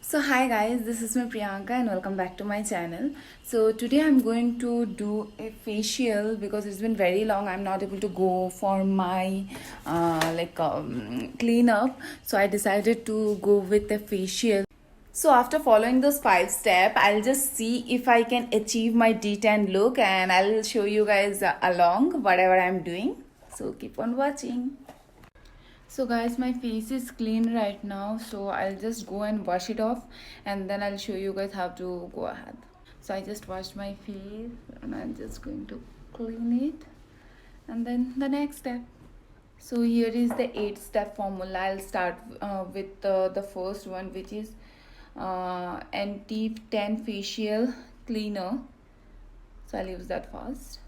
So hi guys, this is my Priyanka and welcome back to my channel. So today I'm going to do a facial because it's been very long. I'm not able to go for my cleanup. So I decided to go with a facial. So after following those 5 steps, I'll just see if I can achieve my D10 look and I'll show you guys along whatever I'm doing. So keep on watching. So guys, my face is clean right now, so I'll just go and wash it off and then I'll show you guys how to go ahead. So I just washed my face and I'm just going to clean it, and then the next step. So here is the 8-step formula. I'll start with the first one, which is anti-tan facial cleaner. So I'll use that first.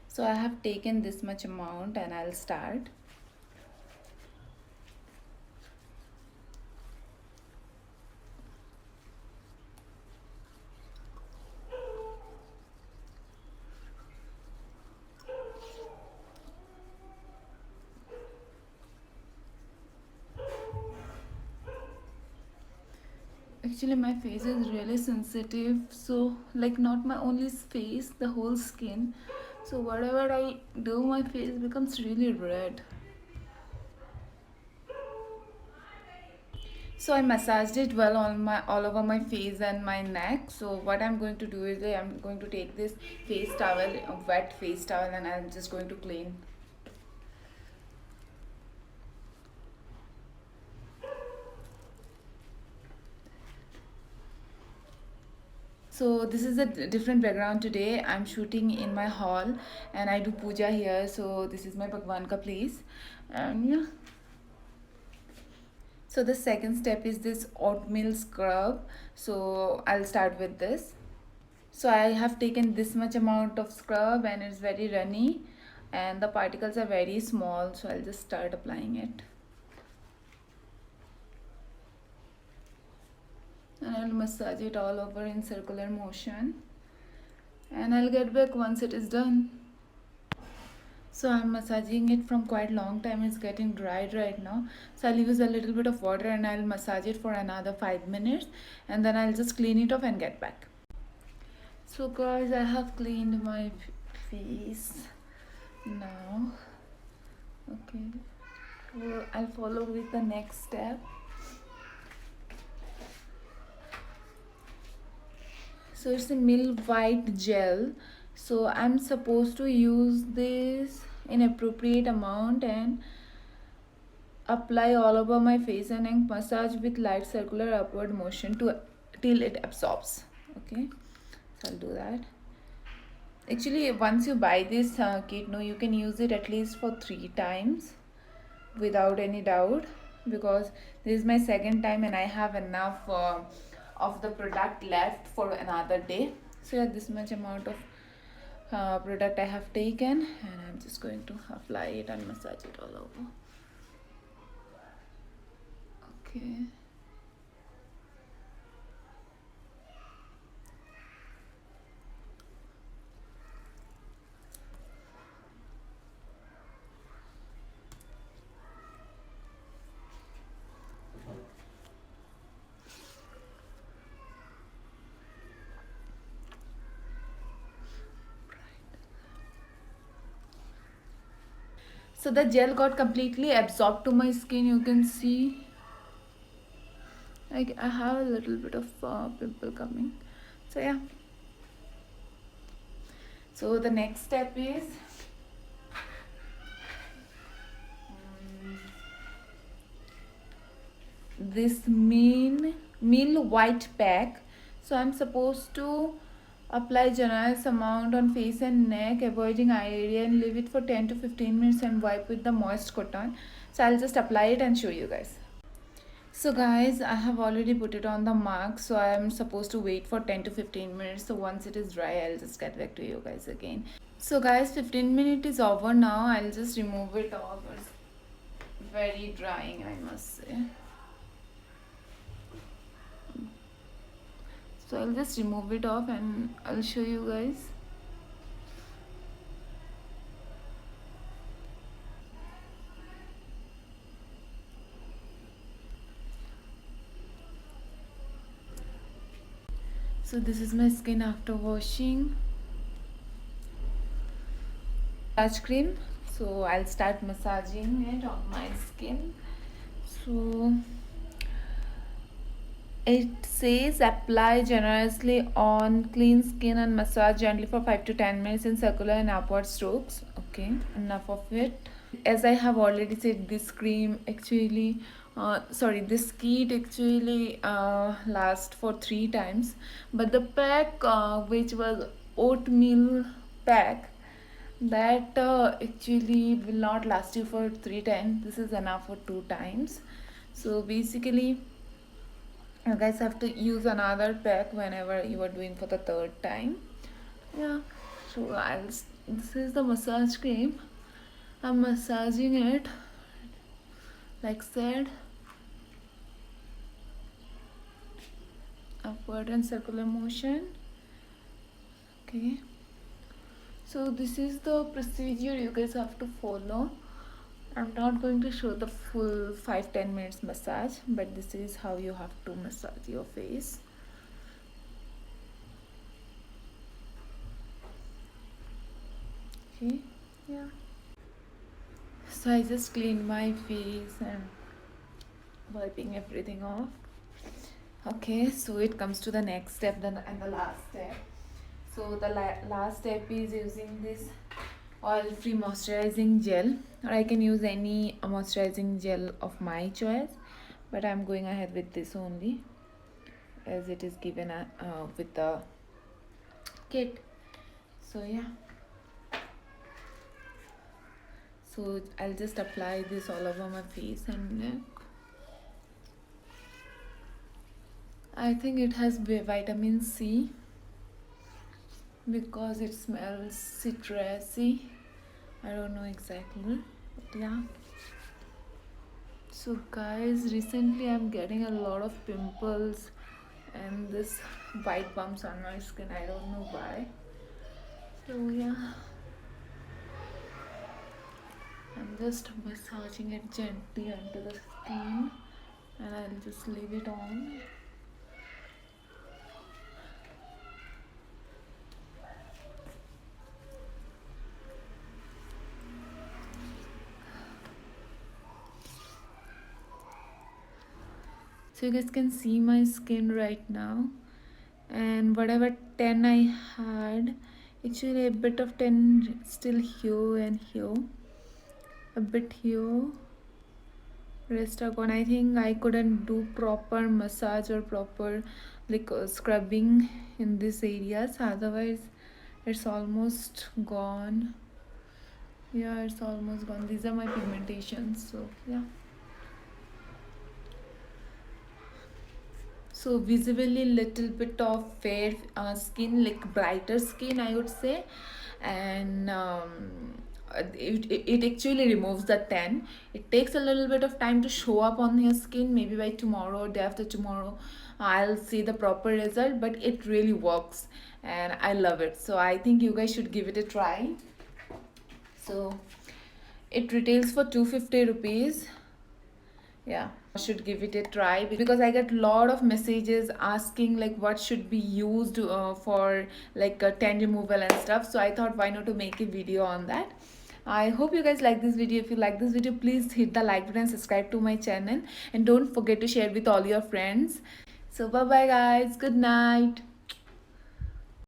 So I have taken this much amount and I'll start. Actually, my face is really sensitive, so like not my only face, the whole skin. So whatever I do, my face becomes really red. So I massaged it well on my all over my face and my neck. So what I'm going to do is I'm going to take this face towel, a wet face towel, and I'm just going to clean. So this is a different background today. I'm shooting in my hall and I do puja here. So this is my Bhagwan ka place. And yeah. So the second step is this oatmeal scrub. So I'll start with this. So I have taken this much amount of scrub and it's very runny and the particles are very small. So I'll just start applying it. And I'll massage it all over in circular motion. And I'll get back once it is done. So I'm massaging it from quite long time. It's getting dried right now. So I'll use a little bit of water and I'll massage it for another 5 minutes. And then I'll just clean it off and get back. So guys, I have cleaned my face now. Okay. So I'll follow with the next step. So it's a milk white gel. So I'm supposed to use this in appropriate amount and apply all over my face and then massage with light circular upward motion till it absorbs. Okay, so I'll do that. Actually, once you buy this kit, no, you can use it at least for 3 times without any doubt, because this is my second time and I have enough of the product left for another day. So yeah, this much amount of product I have taken and I'm just going to apply it and massage it all over. Okay. So the gel got completely absorbed to my skin. You can see like I have a little bit of pimple coming. So yeah. So the next step is this meal white pack. So I'm supposed to apply generous amount on face and neck, avoiding eye area, and leave it for 10 to 15 minutes and wipe with the moist cotton. So I'll just apply it and show you guys. So guys, I have already put it on the mark, so I am supposed to wait for 10 to 15 minutes. So once it is dry, I'll just get back to you guys again. So guys, 15 minutes is over now. I'll just remove it off. It's very drying, I must say. So I'll just remove it off and I'll show you guys. So this is my skin after washing. Massage cream. So I'll start massaging it on my skin. So it says apply generously on clean skin and massage gently for 5 to 10 minutes in circular and upward strokes. Okay, enough of it. As I have already said, this cream actually this kit actually lasts for 3 times, but the pack which was oatmeal pack, that actually will not last you for 3 times. This is enough for 2 times. So basically you guys have to use another pack whenever you are doing for the third time. Yeah, so this is the massage cream. I'm massaging it like said, upward and circular motion. Okay, so this is the procedure you guys have to follow. I'm not going to show the full 5-10 minutes massage, but this is how you have to massage your face. Okay, yeah. So I just cleaned my face and wiping everything off. Okay, so it comes to the next step then, and the last step. So the last step is using this oil free moisturizing gel, or I can use any moisturizing gel of my choice, but I'm going ahead with this only as it is given with the kit. So yeah, so I'll just apply this all over my face and neck. I think it has vitamin C because it smells citrusy. I don't know exactly, but yeah. So guys, recently I'm getting a lot of pimples and this white bumps on my skin. I don't know why. So yeah, I'm just massaging it gently onto the skin and I'll just leave it on. So you guys can see my skin right now, and whatever 10 I had, actually a bit of 10 still here and here, a bit here, rest are gone. I think I couldn't do proper massage or proper scrubbing in these areas, otherwise it's almost gone. Yeah, it's almost gone. These are my pigmentations, so yeah. So visibly little bit of fair skin, like brighter skin I would say, and it actually removes the tan. It takes a little bit of time to show up on your skin. Maybe by tomorrow or day after tomorrow I'll see the proper result, but it really works and I love it. So I think you guys should give it a try. So it retails for 250 rupees. Yeah, should give it a try because I get a lot of messages asking like what should be used for like tan removal and stuff. So I thought why not to make a video on that. I hope you guys like this video. If you like this video, please hit the like button and subscribe to my channel, and don't forget to share with all your friends. So bye bye guys, good night.